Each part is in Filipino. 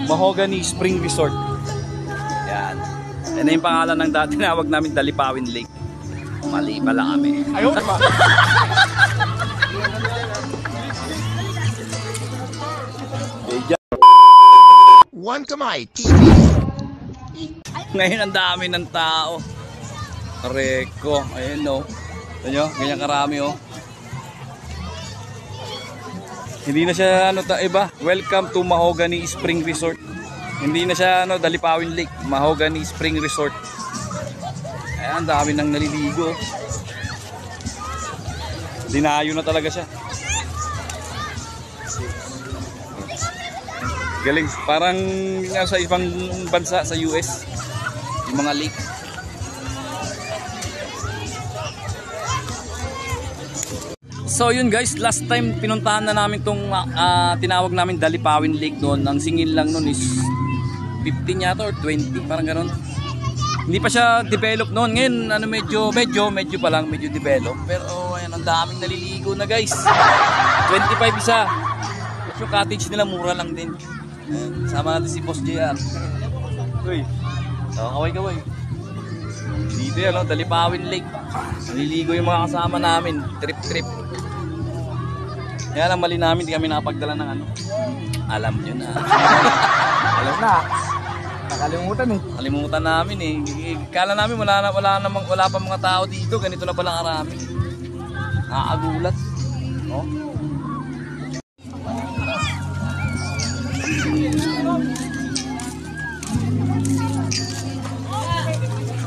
Mahogany Spring Resort. Yan. Yan na yung pangalan ng dati tinawag namin Dalipawin Lake. Mali pala kami. Ayun ba? One to my TV. Ngayon ang dami ng tao. Reko. Ayun no. Ito nyo, ganyan karami oh. Hindi na siya ano iba. Welcome to Mahogany Spring Resort. Hindi na siya ano Dalipawin Lake, Mahogany Spring Resort. Ayan, dami nang naliligo. Dinayo na talaga siya. Galing, parang sa ibang bansa sa US, yung mga lake. So yun guys, last time pinuntahan na namin tong tinawag namin Dalipawin Lake noon. Ang singil lang noon is 15 yata or 20, parang gano'n. Hindi pa siya develop noon. Ngayon ano medyo pa lang, medyo develop. Pero ayan, ang daming naliligo na guys. 25 isa. Yung cottage nila mura lang din. Ayan, sama natin si Boss JR. Uy, kaway. Dito yan, no? Dalipawin Lake. Naliligo yung mga kasama namin. Trip. Kaya lang mali namin, di kami nakapagdala ng ano. Alam nyo na. Alam na. Nakalimutan eh. Kalimutan namin eh. Kala namin wala pa mga tao dito. Ganito na palang karami. Nakakagulat. No?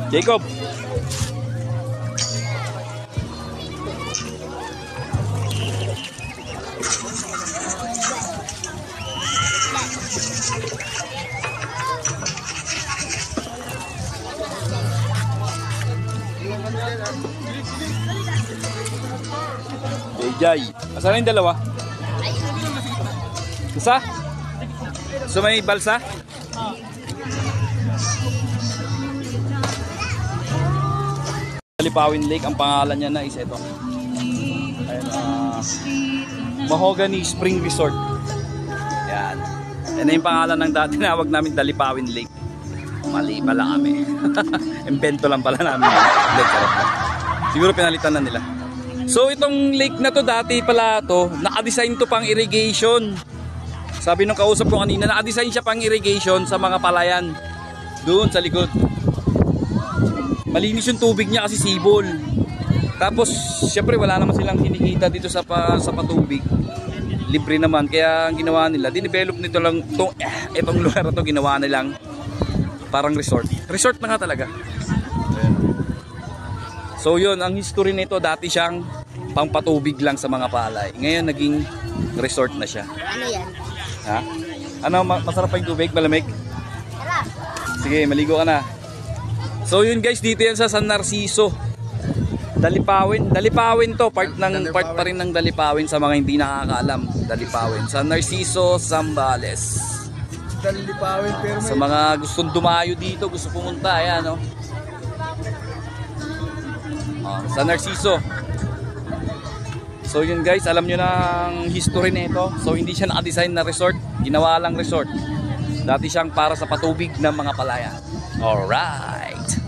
Jacob. Jay. Asan yung dalawa? Isa? So may balsa? Dalipawin Lake, ang pangalan niya na is ito. Ayan, Mahogany Spring Resort. Yan. Yan na yung pangalan ng dati tinawag namin Dalipawin Lake. Mali pala kami. Invento lang pala namin. Siguro pinalitan na nila. So itong lake na to dati pala to, naka-design to pang irrigation. Sabi nung kausap ko kanina, naka-design siya pang irrigation sa mga palayan. Doon sa likod. Malinis yung tubig niya kasi sibol. Tapos syempre wala naman silang kinikita dito sa patubig. Libre naman, kaya ang ginawa nila, dinevelop nito lang itong lugar na to, ginawa nilang parang resort. Resort na nga talaga. So yun, ang history nito, dati siyang pangpatubig lang sa mga palay. Ngayon naging resort na siya. Ano yan? Ha? Ano, masarap pa yung tubig? Malamig? Tara. Sige, maligo ka na. So yun guys, dito yan sa San Narciso. Dalipawin to, part pa rin ng Dalipawin sa mga hindi nakakaalam. Dalipawin, San Narciso, Zambales. Dalipawin, pero Sa mga gustong dumayo dito, gusto pumunta, ayan no. San Narciso. So yun guys, alam nyo na ang history nito. So hindi siya naka-design na resort, ginawa lang resort. Dati siyang para sa patubig ng mga palaya. Alright.